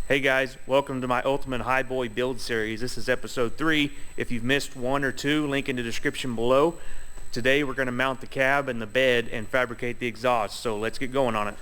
Hey guys, welcome to my Ultimate Highboy build series. This is episode 3. If you've missed 1 or 2, link in the description below. Today we're going to mount the cab and the bed and fabricate the exhaust, so let's get going on it.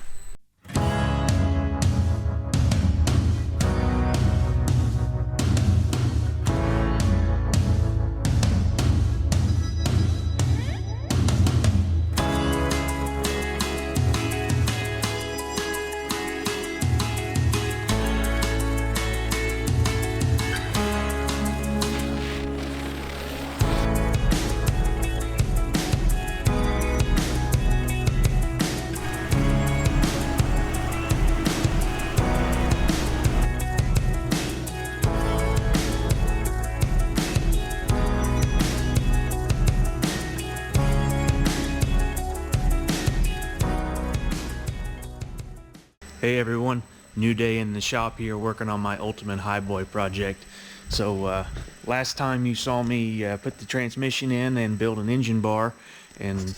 Hey everyone, new day in the shop here working on my Ultimate Highboy project. So last time you saw me put the transmission in and build an engine bar, and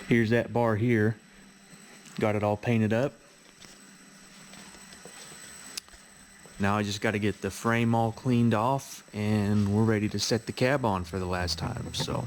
here's that bar here. Got it all painted up. Now I just got to get the frame all cleaned off and we're ready to set the cab on for the last time. So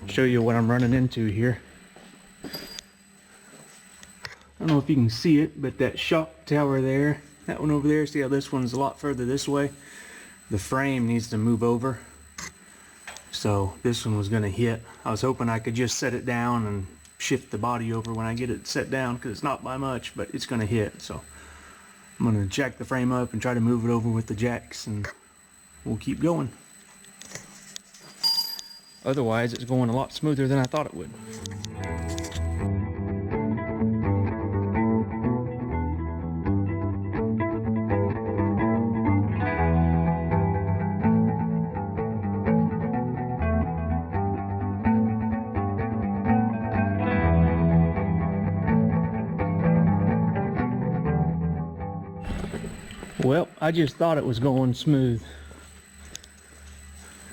show you what I'm running into here. I don't know if you can see it, but that shock tower there, that one over there, see how this one's a lot further this way? The frame needs to move over. So this one was going to hit. I was hoping I could just set it down and shift the body over when I get it set down, because it's not by much, but it's going to hit. So I'm going to jack the frame up and try to move it over with the jacks, and we'll keep going. Otherwise, it's going a lot smoother than I thought it would. Well, I just thought it was going smooth.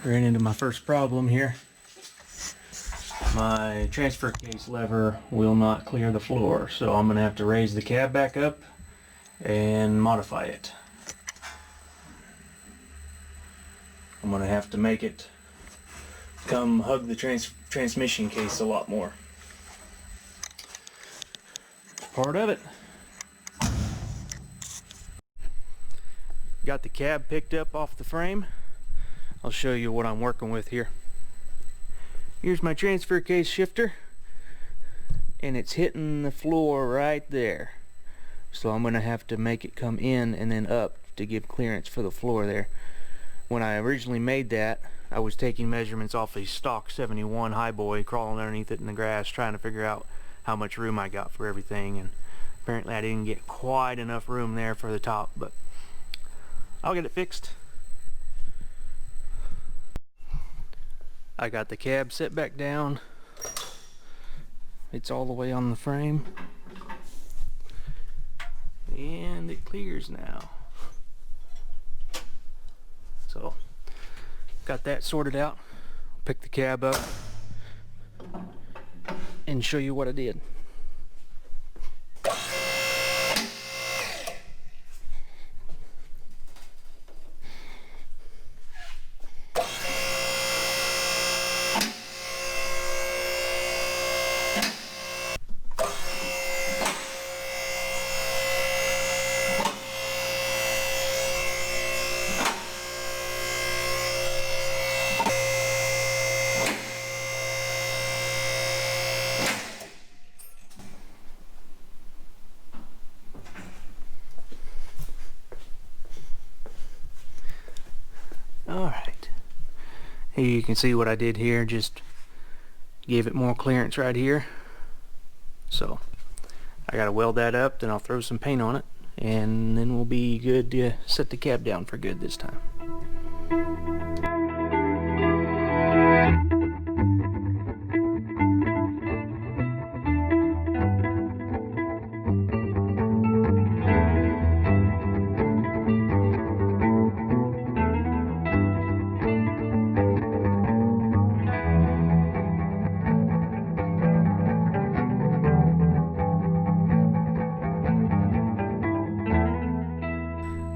Ran into my first problem here. My transfer case lever will not clear the floor, so I'm going to have to raise the cab back up and modify it. I'm going to have to make it come hug the transmission case a lot more. Part of it. Got the cab picked up off the frame. I'll show you what I'm working with here. Here's my transfer case shifter, and it's hitting the floor right there. So I'm going to have to make it come in and then up to give clearance for the floor there. When I originally made that, I was taking measurements off a stock 71 Highboy, crawling underneath it in the grass, trying to figure out how much room I got for everything, and apparently I didn't get quite enough room there for the top, but I'll get it fixed. I got the cab set back down. It's all the way on the frame. And it clears now. So, got that sorted out. Pick the cab up and show you what I did. Alright, here you can see what I did here, just gave it more clearance right here. So I gotta weld that up, then I'll throw some paint on it, and then we'll be good to set the cab down for good this time.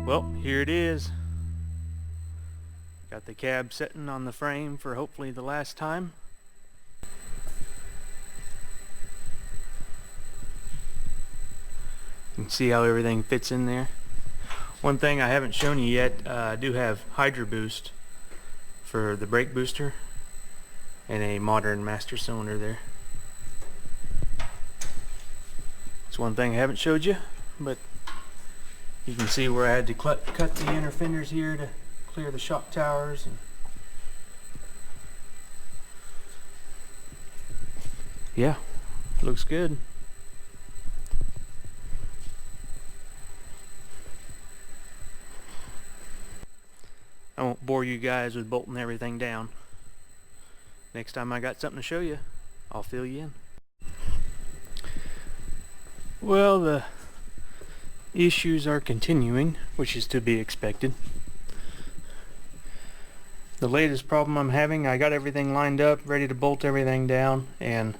Well, here it is. Got the cab sitting on the frame for hopefully the last time. You can see how everything fits in there. One thing I haven't shown you yet, I do have Hydro Boost for the brake booster and a modern master cylinder there. It's one thing I haven't showed you, but you can see where I had to cut the inner fenders here to clear the shock towers. And yeah, looks good. I won't bore you guys with bolting everything down. Next time I got something to show you, I'll fill you in. Well, the issues are continuing, which is to be expected. The latest problem I'm having, I got everything lined up, ready to bolt everything down, and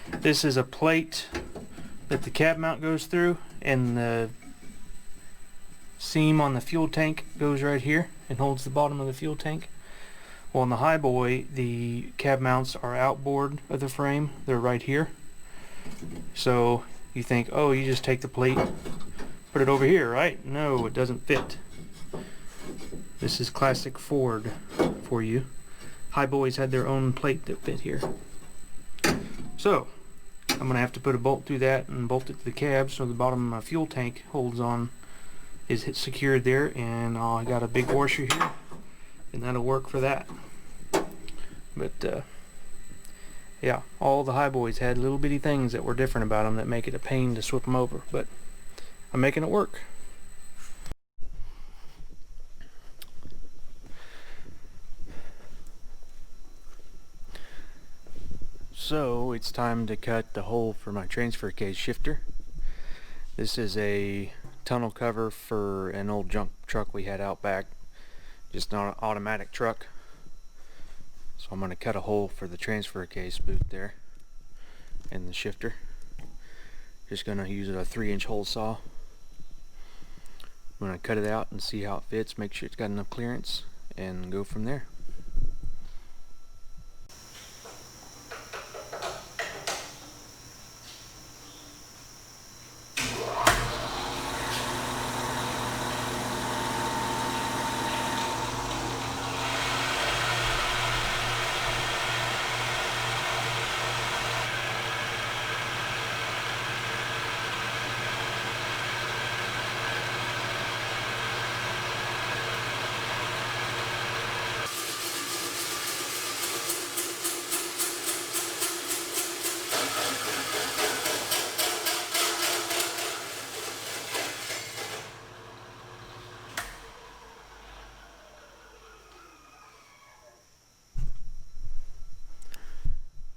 this is a plate that the cab mount goes through, and the seam on the fuel tank goes right here and holds the bottom of the fuel tank. Well, on the Highboy, the cab mounts are outboard of the frame. They're right here. So you think, oh, you just take the plate, put it over here, right? No, it doesn't fit. This is classic Ford for you. Highboys had their own plate that fit here. So I'm gonna have to put a bolt through that and bolt it to the cab so the bottom of my fuel tank holds on, is secured there, and I got a big washer here, and that'll work for that. But yeah, all the Highboys had little bitty things that were different about them that make it a pain to swap them over, but I'm making it work. So it's time to cut the hole for my transfer case shifter. This is a tunnel cover for an old junk truck we had out back, just an automatic truck. So I'm going to cut a hole for the transfer case boot there and the shifter. Just going to use a 3-inch hole saw. I'm going to cut it out and see how it fits, make sure it's got enough clearance, and go from there.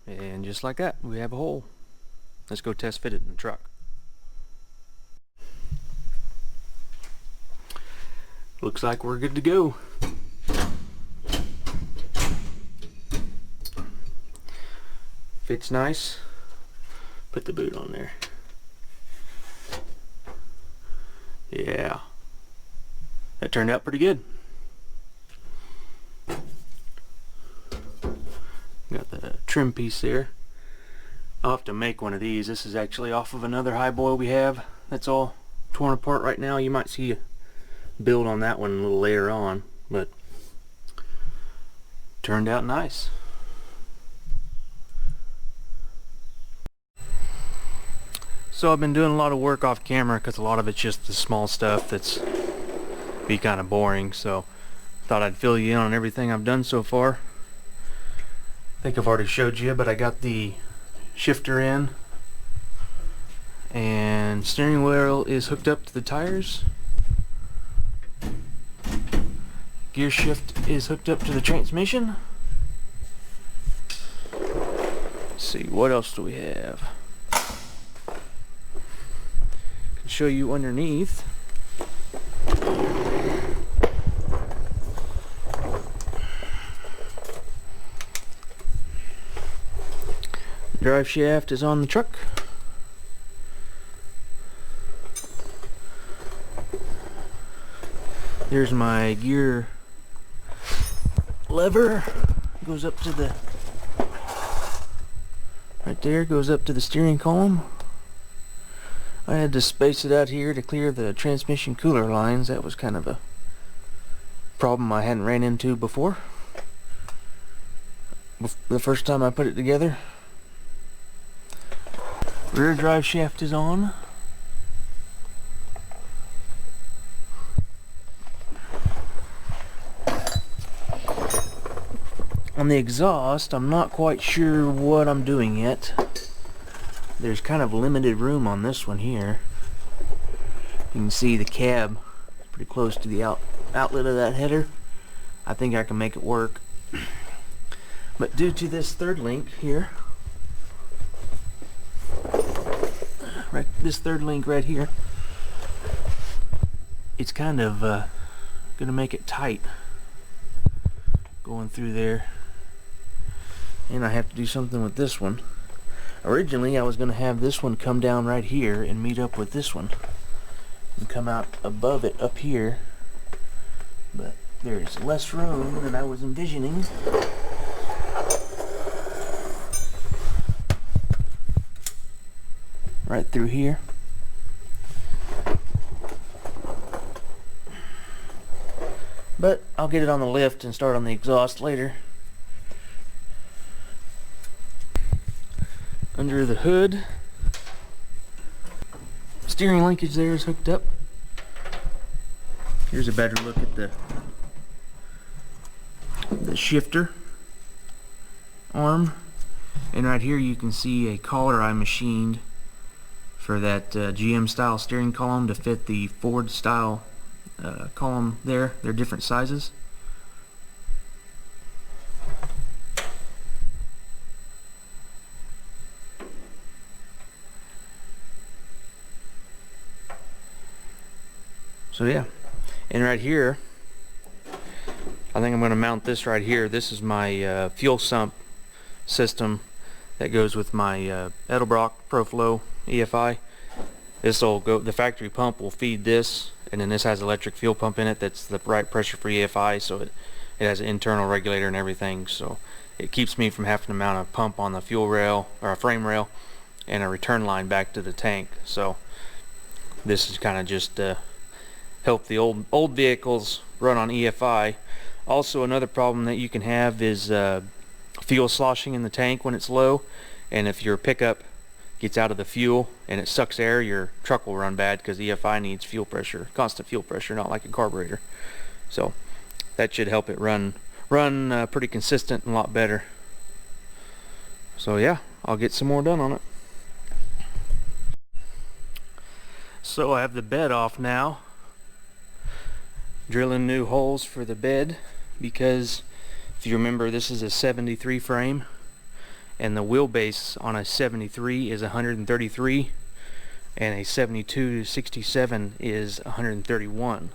And just like that, we have a hole. Let's go test fit it in the truck. Looks like we're good to go. Fits nice. Put the boot on there. Yeah, that turned out pretty good. Got the trim piece there. I'll have to make one of these. This is actually off of another Highboy we have that's all torn apart right now. You might see a build on that one a little later on, but turned out nice. So I've been doing a lot of work off camera because a lot of it's just the small stuff that's be kind of boring, so thought I'd fill you in on everything I've done so far. I think I've already showed you, but I got the shifter in, and steering wheel is hooked up to the tires. Gear shift is hooked up to the transmission. Let's see, what else do we have? I can show you underneath. Drive shaft is on the truck. There's my gear lever. Goes up to the right there, goes up to the steering column. I had to space it out here to clear the transmission cooler lines. That was kind of a problem I hadn't ran into before. The first time I put it together. Rear drive shaft is on. On the exhaust, I'm not quite sure what I'm doing yet. There's kind of limited room on this one here. You can see the cab is pretty close to the outlet of that header. I think I can make it work. But due to this third link here, this third link right here, it's kind of gonna make it tight going through there, and I have to do something with this one. Originally I was gonna have this one come down right here and meet up with this one and come out above it up here, but there's less room than I was envisioning. Right through here. But I'll get it on the lift and start on the exhaust later. Under the hood, steering linkage there is hooked up. Here's a better look at the shifter arm, and right here you can see a collar I machined for that GM style steering column to fit the Ford style column there. They're different sizes. So yeah, and right here, I think I'm going to mount this right here. This is my fuel sump system that goes with my Edelbrock ProFlow EFI. This will go, the factory pump will feed this, and then this has electric fuel pump in it that's the right pressure for EFI, so it has an internal regulator and everything, so it keeps me from having to mount a pump on the fuel rail or a frame rail and a return line back to the tank. So this is kind of just help the old vehicles run on EFI. Also, another problem that you can have is fuel sloshing in the tank when it's low, and if your pickup gets out of the fuel and it sucks air, your truck will run bad because EFI needs fuel pressure, constant fuel pressure, not like a carburetor. So that should help it run pretty consistent and a lot better. So yeah, I'll get some more done on it. So I have the bed off now, drilling new holes for the bed, because if you remember, this is a 73 frame and the wheelbase on a 73 is 133 and a 72 to 67 is 131.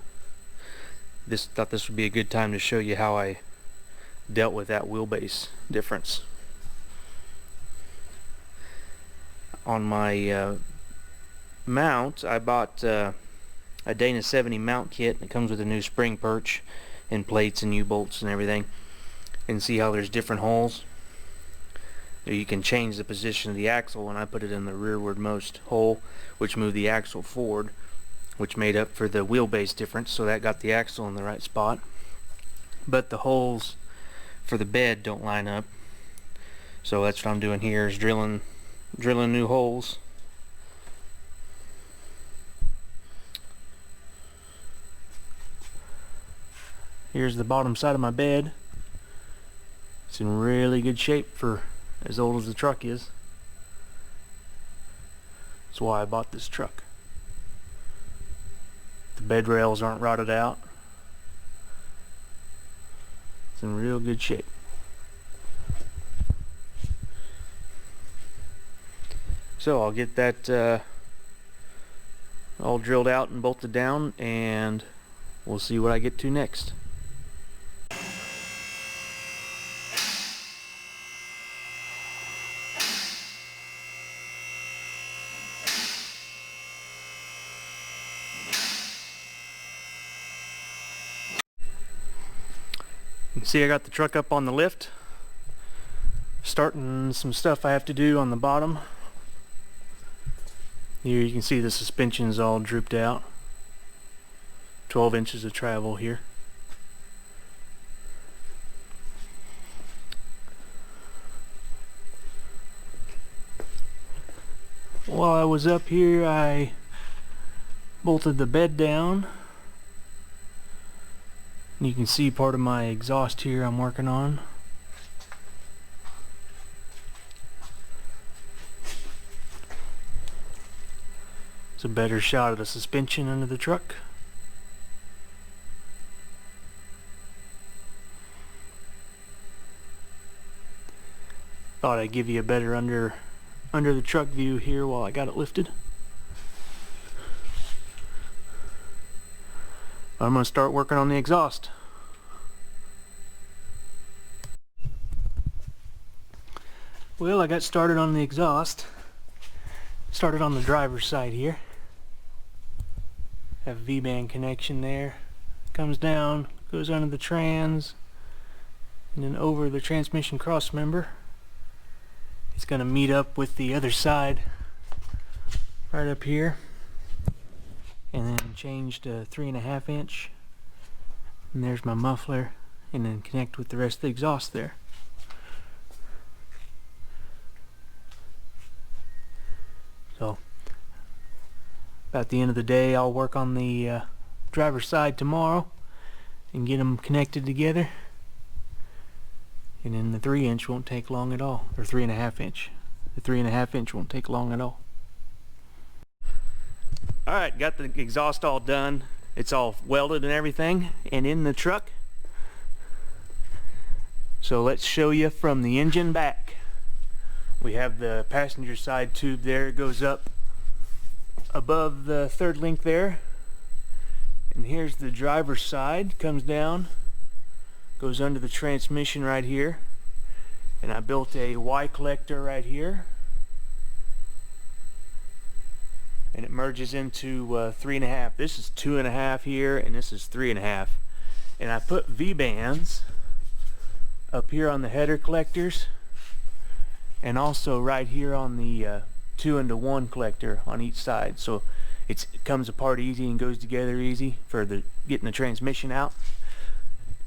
Thought this would be a good time to show you how I dealt with that wheelbase difference. On my mount, I bought a Dana 70 mount kit. It comes with a new spring perch and plates and U-bolts and everything, and see how there's different holes. You can change the position of the axle, and I put it in the rearward most hole, which moved the axle forward, which made up for the wheelbase difference, so that got the axle in the right spot. But the holes for the bed don't line up, so that's what I'm doing here, is drilling new holes. Here's the bottom side of my bed. It's in really good shape for as old as the truck is. That's why I bought this truck. The bed rails aren't rotted out. It's in real good shape. So I'll get that all drilled out and bolted down, and we'll see what I get to next. You can see I got the truck up on the lift, starting some stuff I have to do on the bottom. Here you can see the suspension is all drooped out. 12 inches of travel here. While I was up here, I bolted the bed down. You can see part of my exhaust here I'm working on. It's a better shot of the suspension under the truck. Thought I'd give you a better under the truck view here while I got it lifted. I'm going to start working on the exhaust. Well, I got started on the exhaust. Started on the driver's side here. Have V-band connection there. Comes down, goes under the trans, and then over the transmission cross member. It's going to meet up with the other side right up here. And then change to 3.5 inch, and there's my muffler, and then connect with the rest of the exhaust there. So about the end of the day I'll work on the driver's side tomorrow and get them connected together, and then the 3 inch won't take long at all, or 3.5 inch. The 3.5 inch won't take long at all. Alright, got the exhaust all done. It's all welded and everything, and in the truck. So let's show you from the engine back. We have the passenger side tube there. It goes up above the third link there. And here's the driver's side. Comes down, goes under the transmission right here. And I built a Y collector right here. And it merges into 3.5. This is 2.5 here, and this is 3.5. And I put V-bands up here on the header collectors, and also right here on the 2-into-1 collector on each side. So it comes apart easy and goes together easy for getting the transmission out.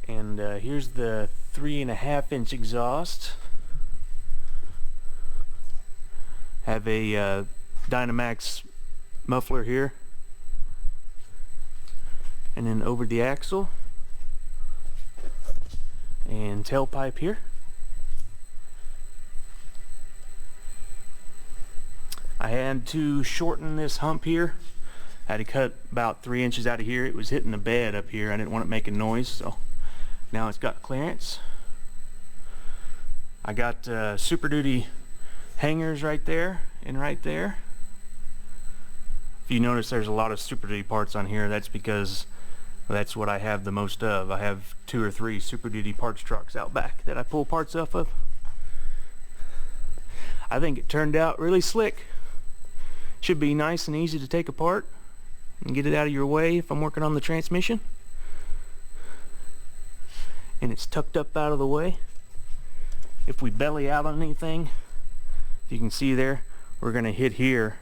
And here's the 3.5 inch exhaust. Have a Dynamax muffler here, and then over the axle and tailpipe here. I had to shorten this hump here. I had to cut about 3 inches out of here. It was hitting the bed up here. I didn't want it making noise, so now it's got clearance. I got Super Duty hangers right there and right there. If you notice there's a lot of Super Duty parts on here, that's because that's what I have the most of. I have 2 or 3 Super Duty parts trucks out back that I pull parts off of. I think it turned out really slick. Should be nice and easy to take apart and get it out of your way if I'm working on the transmission. And it's tucked up out of the way. If we belly out on anything, you can see there, we're going to hit here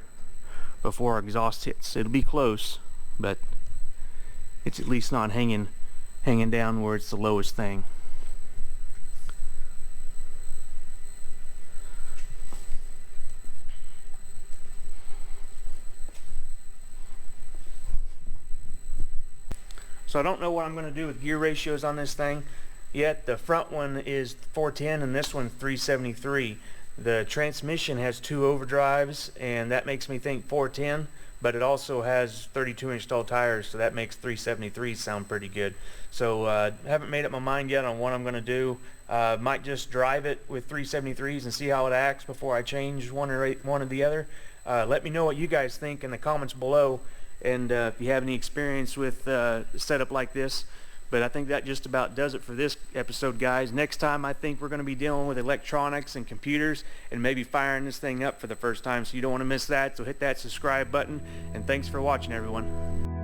before our exhaust hits. It'll be close, but it's at least not hanging down where it's the lowest thing. So So I don't know what I'm going to do with gear ratios on this thing yet. The front one is 410 and this one's 373. The transmission has 2 overdrives, and that makes me think 410, but it also has 32-inch tall tires, so that makes 373 sound pretty good. So haven't made up my mind yet on what I'm going to do. Might just drive it with 373s and see how it acts before I change one or the other. Let me know what you guys think in the comments below, and if you have any experience with a setup like this. But I think that just about does it for this episode, guys. Next time I think we're going to be dealing with electronics and computers and maybe firing this thing up for the first time, so you don't want to miss that. So hit that subscribe button, and thanks for watching, everyone.